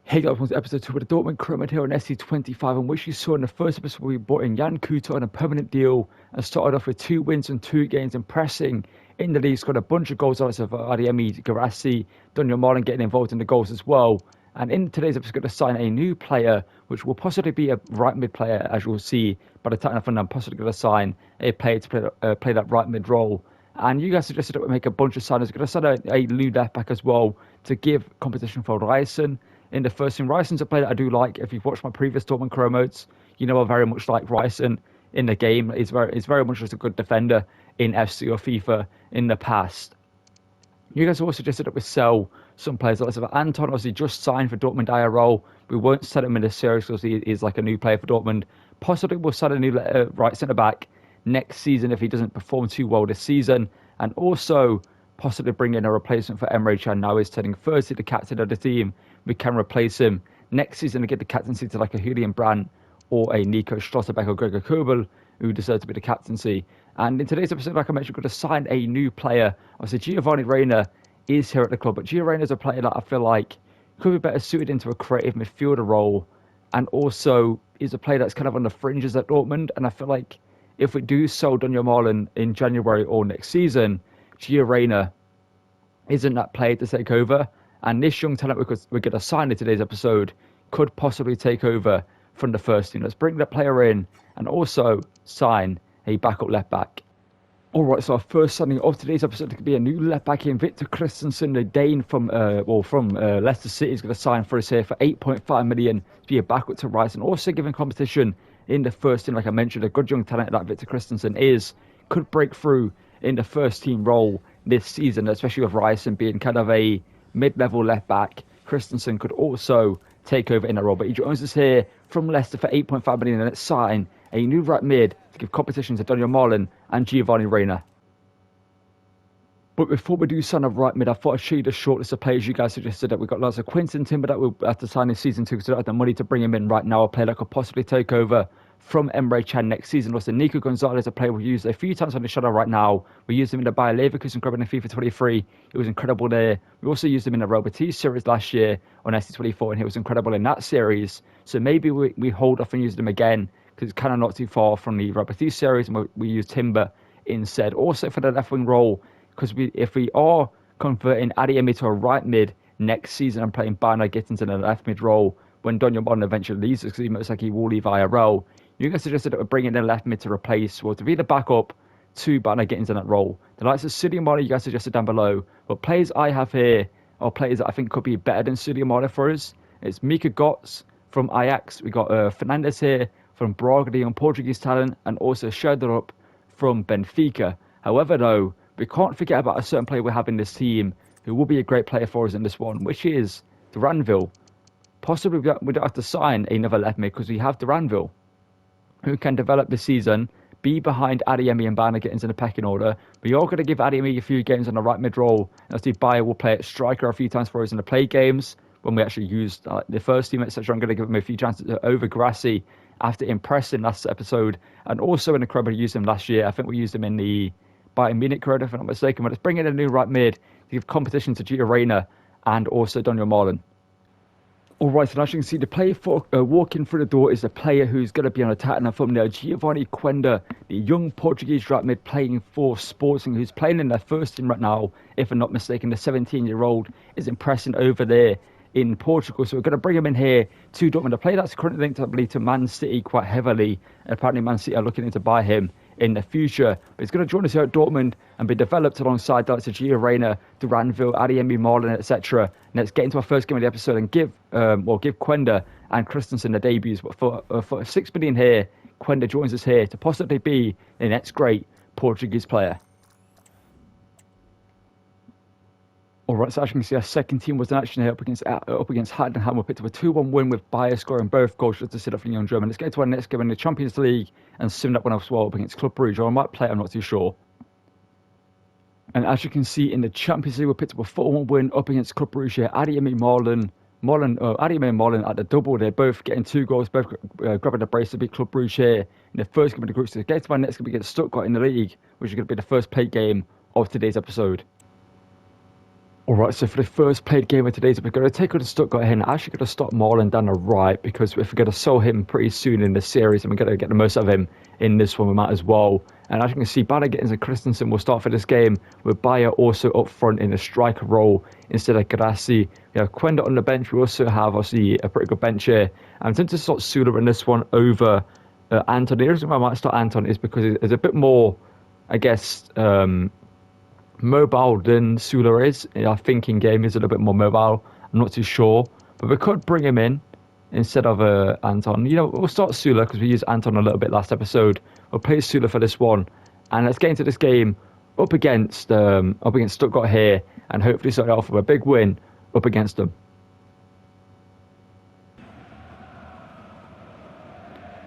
Hey guys, welcome to episode 2 of the Dortmund Career Mode here on SC25, and which you saw in the first episode we brought in Jan Kuto on a permanent deal and started off with 2 wins and 2 games, impressing in the league, scored a bunch of goals out of Adeyemi, Guirassy, Daniel Marlin getting involved in the goals as well. And in today's episode, we're going to sign a new player, which will possibly be a right mid player, as you'll see by the title. I'm possibly going to sign a player to play that right mid role. And you guys suggested that we make a bunch of signings. We're going to sign a new left back as well to give competition for Ryerson in the first team. Ryson's a player that I do like. If you've watched my previous Dortmund Career Modes, you know I very much like Ryerson in the game. He's very much just a good defender in FC or FIFA in the past. You guys also suggested that we sell some players. Like Anton, obviously just signed for Dortmund IRL. We won't sell him in this series because he is like a new player for Dortmund. Possibly we'll sell a new right centre back next season if he doesn't perform too well this season, and also possibly bring in a replacement for Emre Can. Now he's turning 30, the captain of the team. We can replace him next season to get the captaincy to like a Julian Brandt or a Nico Schlotterbeck or Gregor Kobel, who deserve to be the captaincy. And in today's episode, like I mentioned, we're going to sign a new player. Obviously, Giovanni Reina is here at the club, but Gio Reina is a player that I feel like could be better suited into a creative midfielder role, and also is a player that's kind of on the fringes at Dortmund. And I feel like if we do sell Daniel Marlin in January or next season, Gio Reina isn't that player to take over. And this young talent we're going to sign in today's episode could possibly take over from the first team. Let's bring that player in and also sign a backup left back. All right, so our first signing of today's episode could be a new left back in Victor Christensen, the Dane from Leicester City. Is going to sign for us here for 8.5 million to be a backup to Rice, and also giving competition in the first team. Like I mentioned, a good young talent that Victor Christensen could break through in the first team role this season, especially with Rice and being kind of a mid-level left back. Christensen could also take over in that role, but he joins us here from Leicester for 8.5 million, and let's sign a new right mid to give competition to Daniel Marlin and Giovanni Reina. But before we do sign a right mid, I thought I'd show you the shortlist of players you guys suggested. That we've got lots of Quinton Timber that we'll have to sign in season 2 because we don't have the money to bring him in right now. A player that could possibly take over from Emre Can next season. Also, Nico Gonzalez, a player we've used a few times on the shadow right now. We used him in the Bayer Leverkusen club in FIFA 23. He was incredible there. We also used him in the Robertis series last year on SC24, and he was incredible in that series. So maybe we hold off and use him again because it's kind of not too far from the Robertis series, and we use Timber instead. Also for the left wing role, because if we are converting Adeyemi to a right mid next season and playing Bana Gittins in a left mid role when Daniel Marlin eventually leaves us, because he looks like he will leave IRL, you guys suggested that we're bringing in a left mid to replace, or to be the backup to Bana Gittins in that role. The likes of Suleiman, you guys suggested down below, but players I have here are players that I think could be better than Suleiman for us. It's Mika Götze from Ajax. We got Fernandes here from Braga, the young Portuguese talent, and also Schöderup from Benfica. However, though, we can't forget about a certain player we have in this team who will be a great player for us in this one, which is Duranville. Possibly we don't have to sign another left mid because we have Duranville, who can develop this season, be behind Adeyemi and Bana Gittins in the pecking order. We are going to give Adeyemi a few games on the right mid role. And see, Bayer will play at striker a few times for us in the play games when we actually used the first team, etc. I'm going to give him a few chances over Guirassy after impressing last episode, and also in the club we used him last year. I think we used him in the Bayern Munich career, if I'm not mistaken. But let's bring in a new right mid to give competition to Gio Reina and also Daniel Marlin. All right, so as you can see, the player for walking through the door is a player who's going to be on attack in the thumbnail. Giovanni Quenda, the young Portuguese right mid playing for Sporting, who's playing in their first team right now. If I'm not mistaken, the 17-year-old is impressing over there in Portugal. So we're going to bring him in here to Dortmund, a player that's currently linked, I believe, to Man City quite heavily. And apparently Man City are looking to buy him in the future. But he's going to join us here at Dortmund and be developed alongside the Gio Reina, Duranville, Adeyemi, Marlin, etc. And let's get into our first game of the episode and give Quenda and Christensen their debuts. But for 6 million here, Quenda joins us here to possibly be the next great Portuguese player. All right, so as you can see, our second team was in action here up against Heidenheim. We picked up a 2-1 win with Bayer scoring both goals just to sit up for the young German. Let's get to our next game in the Champions League and sim that one as well up against Club Brugge. Or I might play, I'm not too sure. And as you can see, in the Champions League, we picked up a 4-1 win up against Club Brugge here. Adeyemi and Marlin at the double. They're both getting 2 goals, both grabbing the brace to beat Club Brugge here in the first game of the group. So let's get to our next game against Stuttgart in the league, which is going to be the first plate game of today's episode. All right, so for the first played game of today, we're going to take on Stuttgart here. And I'm actually going to stop Marlon down the right because if we're going to sell him pretty soon in this series and we're going to get the most out of him in this one, we might as well. And as you can see, Banner Gittins and Christensen will start for this game with Bayer also up front in the striker role instead of Grassi. We have Quenda on the bench. We also have, obviously, a pretty good bench here. I'm tempted to start Sula in this one over Anton. The reason why I might start Anton is because it's a bit more, I guess, mobile than Sula is. I think in game is a little bit more mobile. I'm not too sure, but we could bring him in instead of Anton. You know, we'll start Sula because we used Anton a little bit last episode. We'll play Sula for this one, and let's get into this game up against Stuttgart here, and hopefully start off with a big win up against them.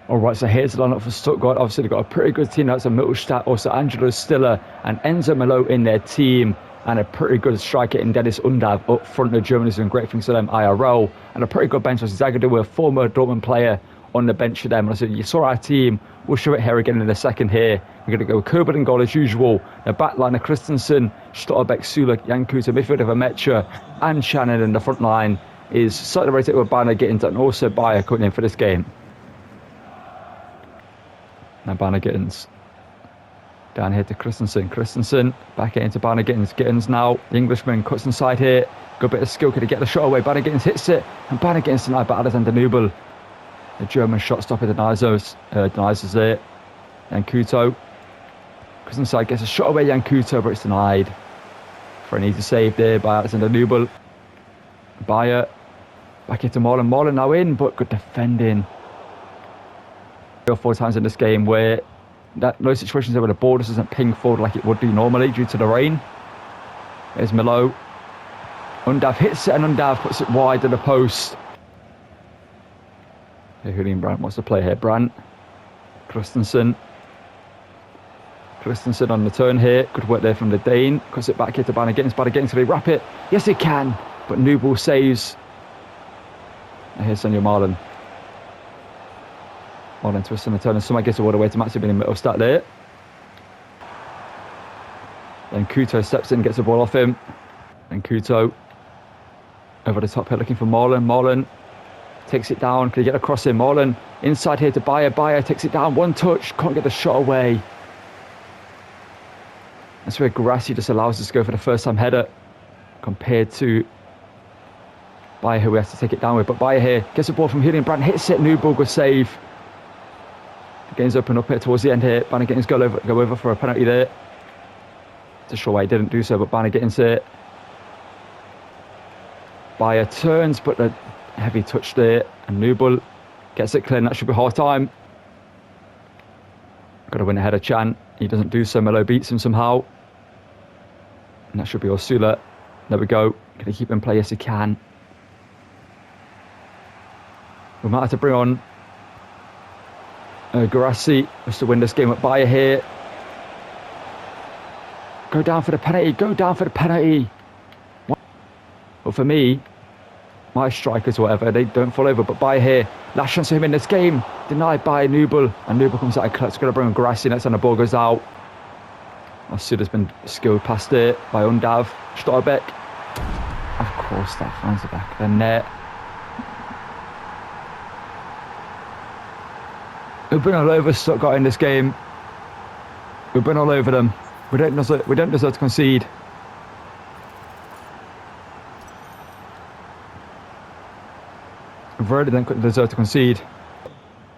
All right, so here's the lineup for Stuttgart. Obviously, they've got a pretty good team. That's a Mittelstadt, also Angelo Stiller and Enzo Malo in their team, and a pretty good striker in Dennis Undav up front. The Germans doing great things for them, IRL, and a pretty good bench. Zagadou, a former Dortmund player, on the bench for them. And so you saw our team. We'll show it here again in a second here. We're going to go Kerbal in goal as usual. The back line of Christensen, Stotterbeck, Sula, Yankuta, midfield of Amecha, and Shannon. And the front line is slightly rotated with Banner Gittins and also Bayer coming in for this game. Now Banner Gittins down here to Christensen back into Banner Gittins now. The Englishman cuts inside here. Good bit of skill. Could he get the shot away? Banner Gittins hits it, and Banner Gittins denied by Alexander Nubel. The German shot stopper denies us there. Yankuto. Christensen gets a shot away, Yankuto, but it's denied. For an easy save there by Alexander Nubel. Bayer back into Marlon. Marlon now in, but good defending. 3 or 4 times in this game where those situations where the ball just doesn't ping forward like it would do normally due to the rain. There's Malo. Undav hits it, and Undav puts it wide of the post. Hey, Julian Brandt wants to play here. Brandt. Christensen on the turn here. Good work there from the Dane. Cuts it back here to Banner Gittins. Banner Gittins, can they wrap it? Yes, he can. But Nubel saves. And here's Senor Marlon. Marlon twisting the turn, and someone gets a water away to Matsu being in Mittelstadt there. Then Kuto steps in, gets the ball off him. And Kuto over the top here looking for Marlon. Marlon takes it down. Can he get across him? Marlon inside here to Bayer. Bayer takes it down. One touch. Can't get the shot away. That's where Grassi just allows us to go for the first time header compared to Bayer, who we have to take it down with. But Bayer here gets the ball from Julian Brandt. Hits it. Nubel, good save. The game's open up here towards the end here. Banner Gittins go over for a penalty there. Not sure why he didn't do so, but Banner Gittins here. Bayer turns, but a heavy touch there. And Nubel gets it clear, and that should be half time. Got to win ahead of Chan. He doesn't do so. Melo beats him somehow. And that should be Ursula. There we go. Can he keep in play? Yes, he can. We might have to bring on Grassi just to win this game. At Bayer here. Go down for the penalty. Go down for the penalty. But for me, my strikers or whatever, they don't fall over. But Bayer here. Last chance for him in this game. Denied by Nubel. And Nubel comes out of clutch. Going to bring on Grassi. Next time the ball goes out. Masuda's been skilled past it by Undav. Stotterbeck. Of course, that finds the back of the net. We've been all over Stuttgart in this game. We've been all over them. We don't deserve to concede. We really don't deserve to concede.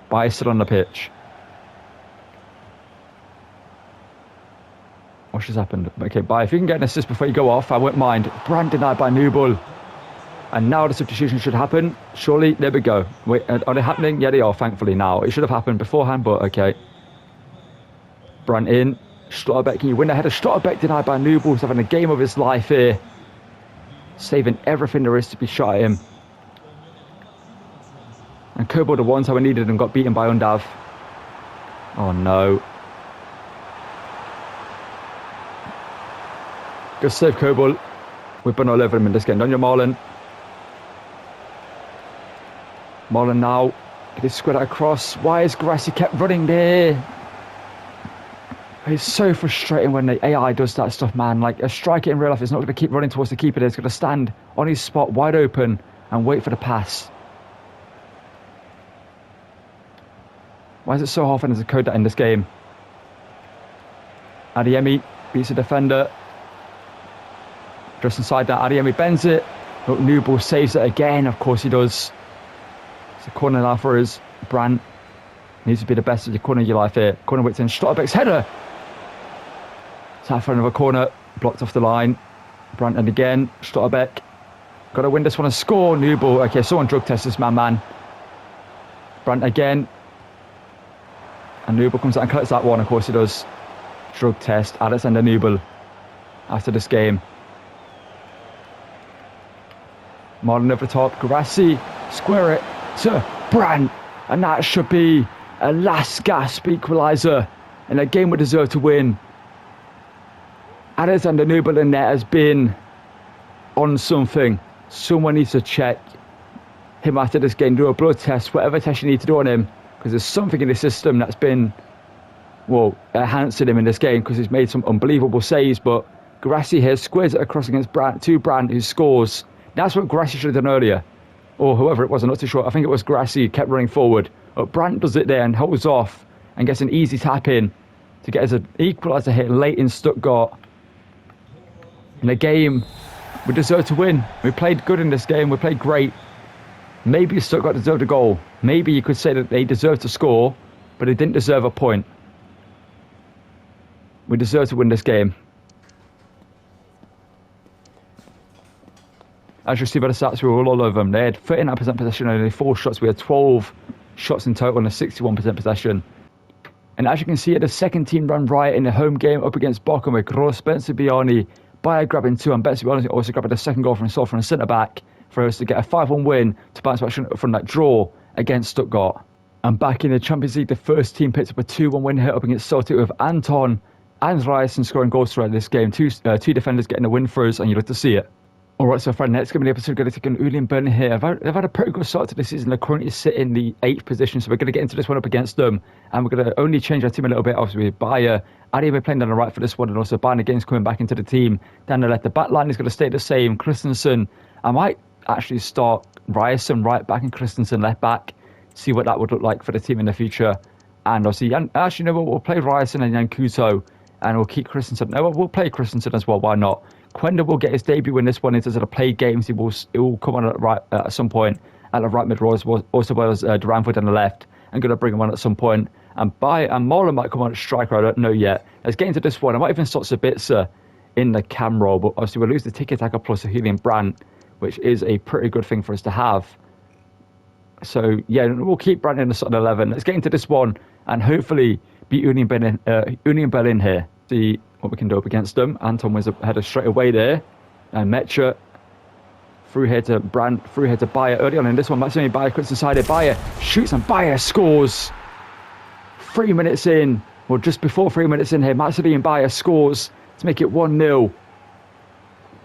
Bayer still on the pitch. What's just happened? Okay, Bayer, if you can get an assist before you go off, I won't mind. Brandt denied by Nubel. And now the substitution should happen. Surely, there we go. Wait, are they happening? Yeah, they are, thankfully, now. It should have happened beforehand, but okay. Brandt in. Stotterbeck, can you win ahead of Stotterbeck? Denied by Nubel. He's having a game of his life here. Saving everything there is to be shot at him. And Kerbal, the one time I needed him, got beaten by Undav. Oh, no. Good save, Kerbal. We've been all over him in this game. On your Marlon. Marlon now. Can he square that across? Why is Grassi kept running there? It's so frustrating when the AI does that stuff, man. Like, a striker in real life is not going to keep running towards the keeper. It's going to stand on his spot, wide open, and wait for the pass. Why is it so hard for them to code that in this game? Adeyemi beats a defender. Just inside that, Adeyemi bends it. But Newball saves it again. Of course he does. It's a corner now for us. Brandt needs to be the best at the corner of your life here. Corner whips in. Stotterbeck's header. It's out for another corner. Blocked off the line. Brandt and again. Stotterbeck. Got to win this one and score. Newball. Okay, someone drug test this man. Brandt again. And Newball comes out and collects that one. Of course he does. Drug test. Alexander Newball after this game. Marlon over the top. Guirassy. Square it to Brandt. And that should be a last gasp equaliser. And a game we deserve to win. Alexander Newball in there has been on something. Someone needs to check him after this game. Do a blood test. Whatever test you need to do on him. Because there's something in the system that's been, well, enhancing him in this game. Because he's made some unbelievable saves. But Guirassy here squares it across against Brandt. To Brandt, who scores. That's what Guirassy should have done earlier. Or whoever it was, I'm not too sure. I think it was Guirassy who kept running forward. But Brandt does it there and holds off and gets an easy tap in to get us an equaliser hit late in Stuttgart. In a game we deserve to win. We played good in this game. We played great. Maybe Stuttgart deserved a goal. Maybe you could say that they deserved to score, but they didn't deserve a point. We deserve to win this game. As you see by the stats, we were all over them. They had 39% possession and only 4 shots. We had 12 shots in total and a 61% possession. And as you can see, the second team ran riot in the home game up against Bochum with Gross, Spencer Biani, Bayer grabbing 2, and Spencer Biani also grabbing the second goal from himself from a centre-back for us to get a 5-1 win to bounce back from that draw against Stuttgart. And back in the Champions League, the first team picked up a 2-1 win here up against Celtic with Anton and Ryerson scoring goals throughout this game. Two defenders getting a win for us, and you'd love to see it. Alright, so for our next game of the episode, we're going to take an Union Berlin here. They've had a pretty good start to the season. They're currently sitting in the 8th position, so we're going to get into this one up against them. And we're going to only change our team a little bit, obviously, with Bayer. Adeyemi playing down the right for this one, and also Bayern against coming back into the team. Down the left, the back line is going to stay the same. Christensen, I might actually start Ryerson right back and Christensen left back. See what that would look like for the team in the future. And obviously, actually, no, we'll play Ryerson and Jan Couto, and we'll keep Christensen. No, we'll play Christensen as well, why not? Quenda will get his debut in this one in terms of the play games. It will come on at some point at the right mid row, also as Duranford on the left. I'm going to bring him on at some point. And Mola might come on at striker, I don't know yet. Let's get into this one. I might even start Sabitzer in the cam role, but obviously we'll lose the tiki-taka plus a Julian Brandt, which is a pretty good thing for us to have. So, yeah, we'll keep Brandt in the starting 11. Let's get into this one and hopefully beat Union Berlin here. See what we can do up against them. Anton was a header straight away there. And Mecha through here to Brandt, through here to Bayer. Early on in this one, Maximilian Bayer cuts inside it. Bayer shoots and Bayer scores. 3 minutes in, or just before 3 minutes in here, Maximilian Bayer scores to make it 1-0.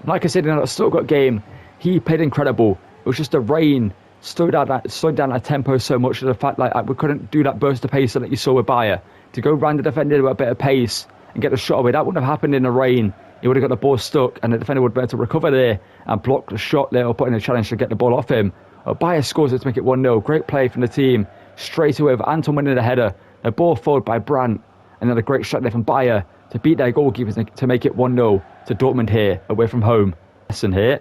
Like I said in that Stuttgart game, he played incredible. It was just the rain slowed down that tempo so much to the fact like we couldn't do that burst of pace that you saw with Bayer. To go round the defender with a bit of pace and get the shot away, that wouldn't have happened in the rain. He would have got the ball stuck and the defender would be able to recover there and block the shot there or put in a challenge to get the ball off him. Bayer scores it to make it 1-0. Great play from the team. Straight away with Anton winning the header. The ball forward by Brandt and then a great shot there from Bayer to beat their goalkeepers to make it 1-0 to Dortmund here, away from home. Lesson here.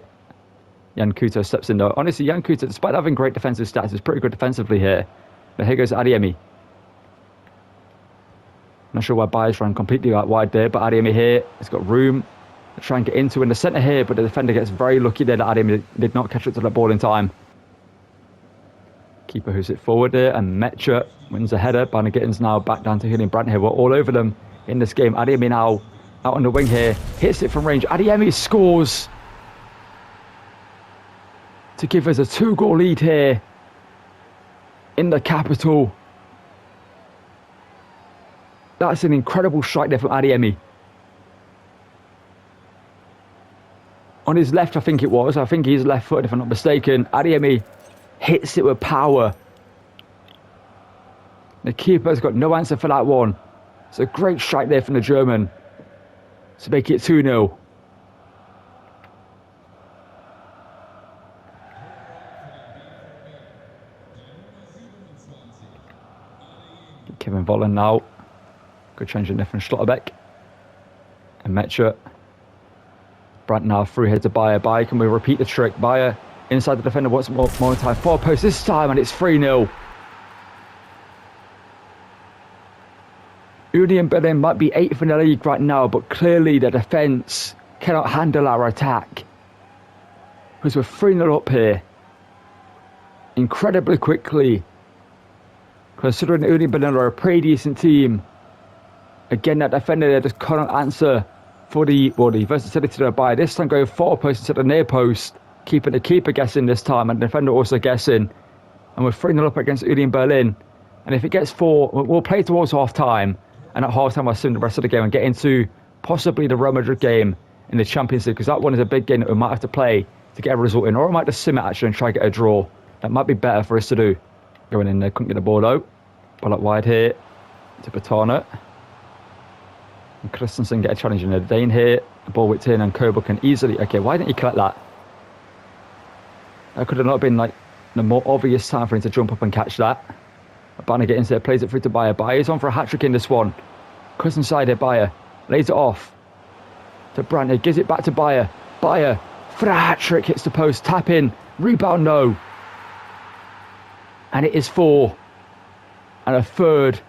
Jan Couto steps in though. Honestly, Jan Couto, despite having great defensive stats, is pretty good defensively here. But here goes Adeyemi. Not sure why Bayer's ran completely out wide there, but Adeyemi here has got room to try and get into in the centre here, but the defender gets very lucky there that Adeyemi did not catch up to that ball in time. Keeper who's it forward there, and Mecha wins the header. Barnegittens now back down to Julian Brandt here. We're all over them in this game. Adeyemi now out on the wing here, hits it from range. Adeyemi scores to give us a 2-goal lead here in the capital. That's an incredible strike there from Adeyemi. On his left, I think it was. I think he's left-footed, if I'm not mistaken. Adeyemi hits it with power. The keeper's got no answer for that one. It's a great strike there from the German to make it 2-0. Kevin Volland now. Good change in there from Schlotterbeck. And Mecha. Brandt now through here to Bayer. Bayer, can we repeat the trick? Bayer inside the defender once more time. 4 posts this time, and it's 3-0. Union Berlin might be 8th in the league right now, but clearly the defence cannot handle our attack. Because we're 3-0 up here. Incredibly quickly. Considering Union Berlin are a pretty decent team. Again, that defender there just cannot answer for the versatility of Bayer. This time going 4 posts instead of near post. Keeping the keeper guessing this time and the defender also guessing. And we're 3-0 up against Union Berlin. And if it gets 4, we'll play towards half time. And at half time, I'll sim the rest of the game and get into possibly the Real Madrid game in the Champions League. Because that one is a big game that we might have to play to get a result in. Or I might just sim it actually and try to get a draw. That might be better for us to do. Going in there, couldn't get the ball out. Ball up wide here to Batana. And Christensen get a challenge in the Dane here. The ball whipped in and Koba can easily... Okay, why didn't he collect that? That could have not been like the more obvious time for him to jump up and catch that. Banner gets into there, plays it through to Bayer. Bayer's on for a hat-trick in this one. Cuts inside there, Bayer. Lays it off to Brandt. He gives it back to Bayer. Bayer for a hat-trick, hits the post, tap in, rebound no. And it is 4. And a third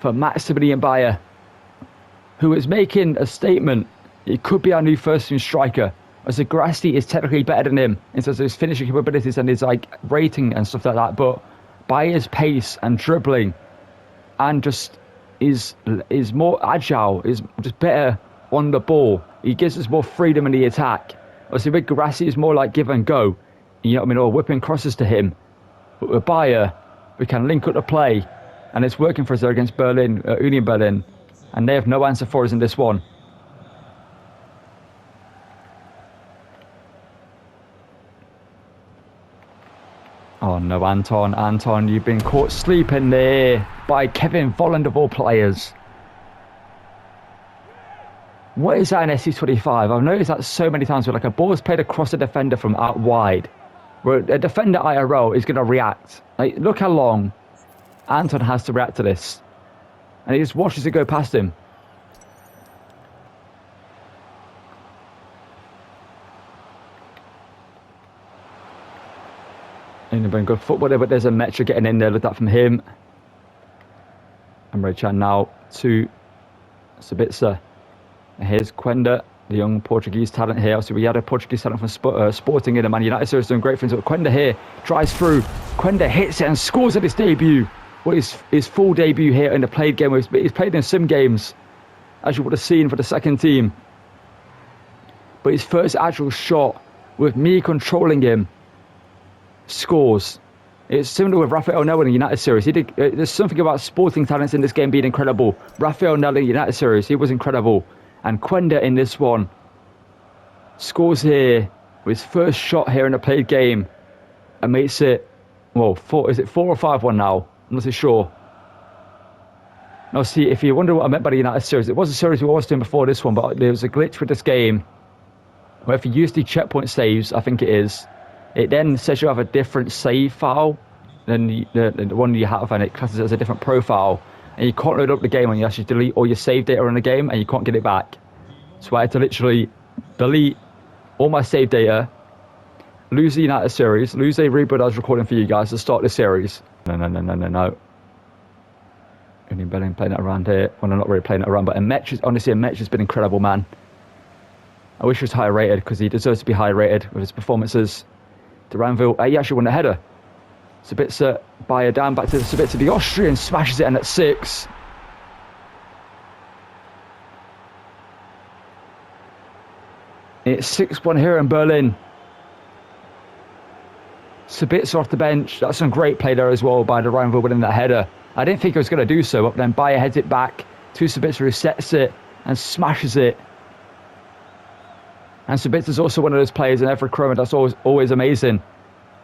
for Maximilian Bayer, who is making a statement. He could be our new first-team striker, as Agresti is technically better than him in terms of his finishing capabilities and his rating and stuff like that. But Bayer's pace and dribbling and just is more agile, is just better on the ball. He gives us more freedom in the attack. Obviously with Agresti is more like give and go. You know what I mean? Or whipping crosses to him. But with Bayer, we can link up the play. And it's working for us there against Berlin, Union Berlin. And they have no answer for us in this one. Oh no, Anton, you've been caught sleeping there by Kevin Volland of all players. What is that in SC25? I've noticed that so many times where like a ball is played across a defender from out wide. Where a defender IRL is going to react. Like, look how long Anton has to react to this. And he just watches it go past him. And been good football there, but there's a Metra getting in there. Look at that from him. And Rechan now to Sabitzer. And here's Quenda, the young Portuguese talent here. So we had a Portuguese talent from Sporting in the Man United series doing great things. But Quenda here drives through. Quenda hits it and scores at his debut. Well, his full debut here in the played game. He's played in sim games, as you would have seen for the second team. But his first actual shot, with me controlling him, scores. It's similar with Rafael Nell in the United series. There's something about sporting talents in this game being incredible. Rafael Nell in the United series, he was incredible. And Quenda in this one scores here with his first shot here in a played game and makes it, well, is it 4 or 5-1 now? I'm not too sure. Now, see, if you wonder what I meant by the United series, it was a series we was doing before this one, but there was a glitch with this game where if you use the checkpoint saves, I think it is, it then says you have a different save file than the one you have, and it classes it as a different profile. And you can't load up the game when you actually delete all your save data in the game, and you can't get it back. So I had to literally delete all my save data, lose the United series, lose a rebuild I was recording for you guys to start the series. No. Union Berlin playing it around here. Well, I'm not really playing it around, but honestly, Mech has been incredible, man. I wish he was higher rated, because he deserves to be higher rated with his performances. Duranville, he actually won the header. Sabitzer, Bayer down, back to Sabitzer. The Austrian smashes it in at 6. It's 6-1 here in Berlin. Sabitzer off the bench. That's some great play there as well by Duranville winning that header. I didn't think he was going to do so, but then Bayer heads it back to Sabitzer, who sets it and smashes it. And Sabitzer's also one of those players in every chroma that's always amazing.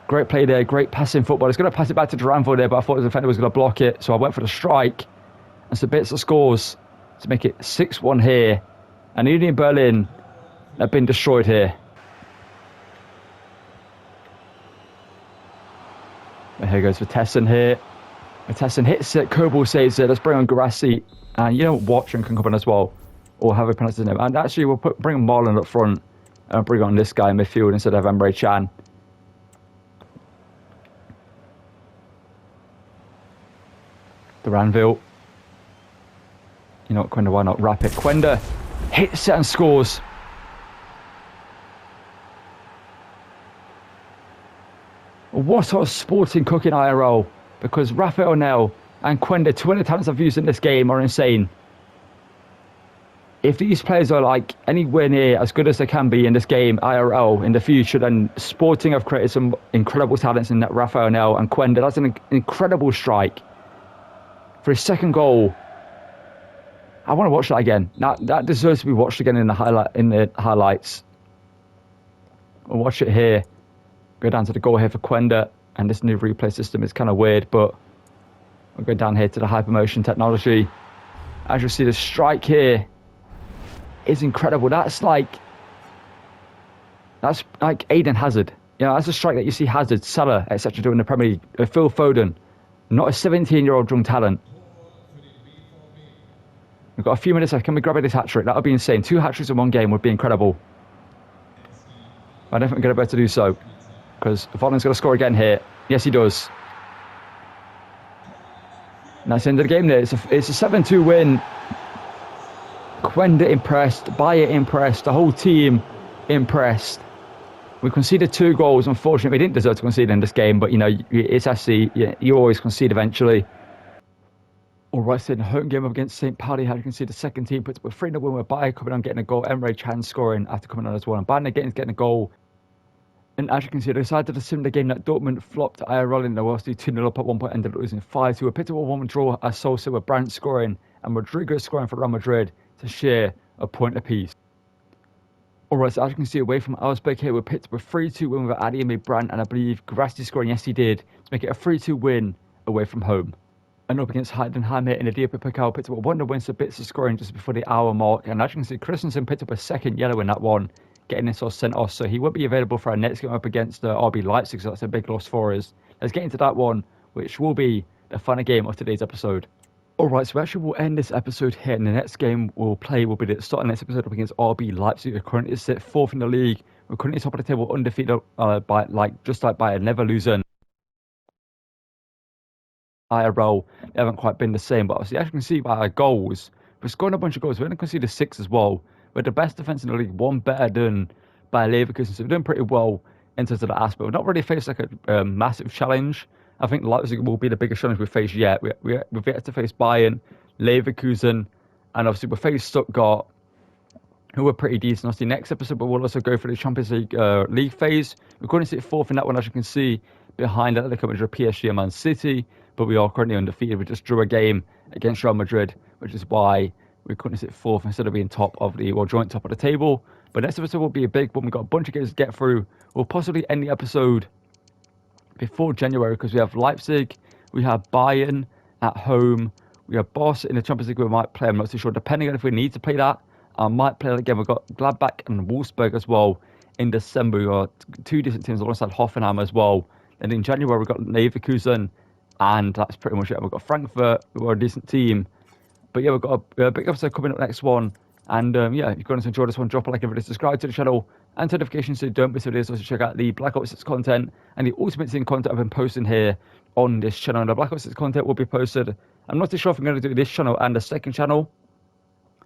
Great play there, great passing football. I was going to pass it back to Duranville there, but I thought the defender was going to block it, so I went for the strike. And Sabitzer scores. to make it 6-1 here. And Union Berlin have been destroyed here. And here goes Vitesse here. Vitesse hits it, Kobel saves it. Let's bring on Garassi. And you know, Watson can come on as well. Or have a pronounced his name. And actually, we'll bring Marlon up front. And bring on this guy in midfield instead of Emre Can. Duranville. You know what, Quenda, why not wrap it? Quenda hits it and scores. What sort of sporting cooking IRL? Because Rafael Nel and Quenda, two of the talents I've used in this game, are insane. If these players are like anywhere near as good as they can be in this game IRL in the future, then Sporting have created some incredible talents in that Rafael Nel and Quenda. That's an incredible strike for his second goal. I want to watch that again. That deserves to be watched again in the highlights. We'll watch it here. Go down to the goal here for Quenda, and this new replay system is kind of weird, but we'll go down here to the hypermotion technology. As you see, the strike here is incredible. That's like Eden Hazard. You know, that's a strike that you see Hazard, Salah, etc. doing in the Premier League. Phil Foden, not a 17-year-old young talent. We've got a few minutes left. Can we grab this hat-trick? That would be insane. 2 hat-tricks in one game would be incredible. I don't think we're going to be able to do so, because Volan's going to score again here. Yes, he does. And that's the end of the game there. It's a 7-2 win. Quenda impressed, Bayer impressed, the whole team impressed. We conceded 2 goals. Unfortunately, we didn't deserve to concede in this game, but you know, it's SC. You always concede eventually. All right, so in the home game against St. Pauli, how you can see the second team puts up a 3-0 win with Bayer coming on getting a goal, Emre Can scoring after coming on as well, and Bayer getting a goal. And as you can see, they decided to sim the game that Dortmund flopped IRL in. They were 2-0 up at one point, ended up losing 5-2. A pitiful 1-1 draw as Sosa with Brandt scoring and Rodrigo scoring for Real Madrid to share a point apiece. Alright, so as you can see, away from Augsburg here, we're picked up a 3-2 win with Adeyemi, Brandt, and I believe Grassi scoring. Yes, he did, to make it a 3-2 win away from home. And up against Heidenheim here in the DFB Pokal, picked up a 1-0 win, so bits of scoring just before the hour mark. And as you can see, Christensen picked up a second yellow in that one, getting this all sent off, so he won't be available for our next game up against RB Leipzig, so that's a big loss for us. Let's get into that one, which will be the final game of today's episode. Alright, so actually we'll end this episode here, and the next game we'll play will be the start of the next episode up against RB Leipzig. We're currently sit 4th in the league. We're currently top of the table, undefeated by never losing. IRL, they haven't quite been the same, but obviously as you can see by our goals, we're scoring a bunch of goals. We're going to concede 6 as well. We're the best defence in the league, one better than Bayer Leverkusen, so we're doing pretty well in terms of that aspect. We've not really faced like a massive challenge. I think Leipzig will be the biggest challenge we've faced yet. We've yet to face Bayern, Leverkusen, and obviously we've faced Stuttgart, who are pretty decent. Obviously next episode, but we'll also go for the Champions League league phase. We're going to sit 4th in that one, as you can see. Behind that, they're coming to PSG and Man City, but we are currently undefeated. We just drew a game against Real Madrid, which is why we couldn't sit 4th instead of being top of the, well, joint top of the table. But next episode will be a big one. We've got a bunch of games to get through. We'll possibly end the episode before January, because we have Leipzig, we have Bayern at home, we have Boss in the Champions League. We might play, I'm not too sure, depending on if we need to play that. I might play that again. We've got Gladbach and Wolfsburg as well in December. We've got 2 decent teams alongside Hoffenheim as well. And in January, we've got Leverkusen, and that's pretty much it. We've got Frankfurt, we've got a decent team. But yeah, we've got a big episode coming up next one. And yeah, if you're going to enjoy this one, drop a like and subscribe to the channel and notifications so you don't miss videos. Also check out the Black Ops 6 content and the Ultimate Team content I've been posting here on this channel. And the Black Ops 6 content will be posted. I'm not too sure if I'm going to do this channel and the second channel.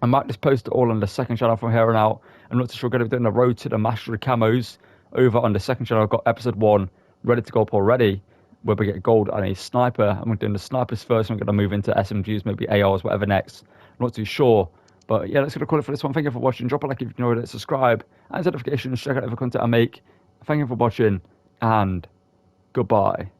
I might just post it all on the second channel from here on out. I'm not too sure I'm going to be doing the road to the Mastery Camos over on the second channel. I've got episode 1 ready to go up already, where we get gold and a sniper. I'm doing the snipers first. I'm going to move into SMGs, maybe ARs, whatever next. I'm not too sure. But yeah, that's going to call it for this one. Thank you for watching. Drop a like if you enjoyed it. Subscribe and notifications. Check out the content I make. Thank you for watching, and goodbye.